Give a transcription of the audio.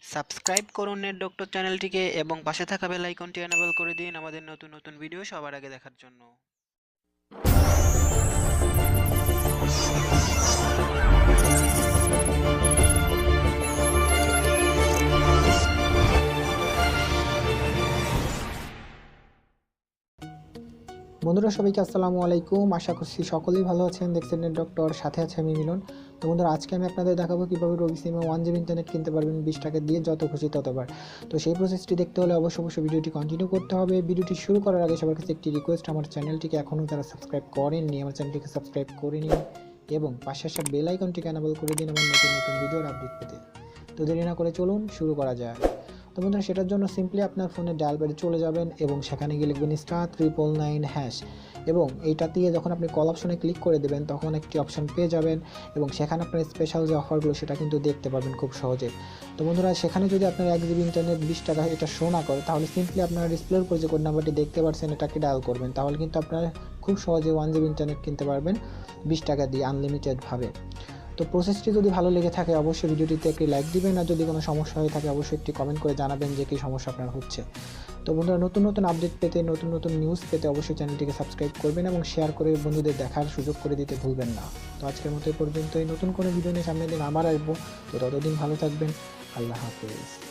Subscribe করুন net doctor চ্যানেলটিকে এবং পাশে থাকা বেল আইকনটি এনেবল করে দিন আমাদের নতুন নতুন ভিডিও সবার আগে দেখার জন্য। বন্ধুরা সবাইকে আসসালামু আলাইকুম। আশা করছি সকলেই ভালো আছেন। দেখছেন নেট ডক্টর, সাথে আছে আমি মিলন। তো বন্ধুরা, আজকে আমি আপনাদের দেখাবো কীভাবে রবি সিমে 1 GB ইন্টারনেট কিনতে পারবেন 20 টাকা দিয়ে, যত খুশি ততবার। তো সেই প্রসেসটি দেখতে হলে অবশ্যই ভিডিওটি কন্টিনিউ করতে হবে। ভিডিওটি শুরু করার আগে সবার কাছে একটি রিকোয়েস্ট, আমার চ্যানেলটিকে এখনও যারা সাবস্ক্রাইব করেননি আমার চ্যানেলটিকে সাবস্ক্রাইব করে নিন এবং পাশে আসা বেল আইকনটিকে এনেবল করে দিন আমার নতুন নতুন ভিডিওর আপডেট পেতে। তো দেরি না করে চলুন শুরু করা যায়। তো বন্ধুরা, সেটার জন্য সিম্পলি আপনার ফোনে ডায়াল প্যাডে চলে যাবেন এবং সেখানে গিয়ে লিখবেন *999# এবং এইটা দিয়ে যখন আপনি কল অপশনে ক্লিক করে দেবেন তখন একটি অপশন পেয়ে যাবেন এবং সেখানে আপনার স্পেশাল যে অফারগুলো সেটা কিন্তু দেখতে পারবেন খুব সহজে। তো বন্ধুরা, সেখানে যদি আপনার 1 GB ইন্টারনেট 20 টাকা এটা শো না করে, তাহলে সিম্পলি আপনার ডিসপ্লের উপর যে কোড নাম্বারটি দেখতে পাচ্ছেন এটাকে ডায়াল করবেন, তাহলে কিন্তু আপনারা খুব সহজে 1 GB ইন্টারনেট কিনতে পারবেন 20 টাকা দিয়ে আনলিমিটেডভাবে। তো প্রসেসটি যদি ভালো লেগে থাকে অবশ্যই ভিডিওটিতে একটি লাইক দিবেন, আর যদি কোনো সমস্যা হয়ে থাকে অবশ্যই একটি কমেন্ট করে জানাবেন যে কী সমস্যা আপনার হচ্ছে। তো বন্ধুরা, নতুন নতুন আপডেট পেতে, নতুন নতুন নিউজ পেতে অবশ্যই চ্যানেলটিকে সাবস্ক্রাইব করবেন এবং শেয়ার করে বন্ধুদের দেখার সুযোগ করে দিতে ভুলবেন না। তো আজকের মতো এই পর্যন্তই। নতুন কোনো ভিডিও নিয়ে সামনের দিন আবার আসবো। তো ততদিন ভালো থাকবেন। আল্লাহ হাফেজ।